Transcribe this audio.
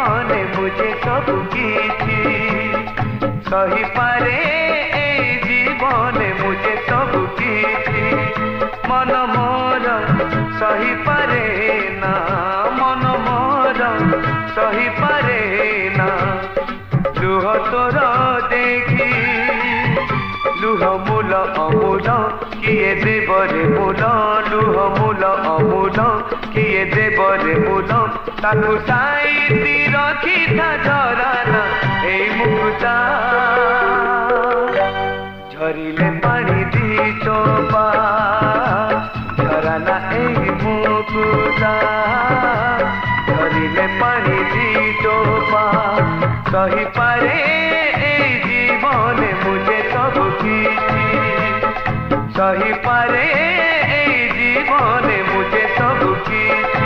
জীবনে মুঝে সব কিছু সহি পারে এই জীবনে মুঝে সব কিছু মন মোর সহি পারে না মন মোর সহি পারে না লুহ তোর দেখি লুহ মূল অমূল কিয়ে দেবরে মূল লুহ মূল অমূল কিয়ে দেবরে মূল তাকু সাইতি রখিଥା ঝরানা এই মুকুতা ঝরিলে পানি দি চোপা ঝরানা এই মুকুতা ঝরিলে পানি দি চোপা সহি পারে এই জীবনে মুঝে সব কিছু সহি পারে এই জীবনে মুঝে সব কিছু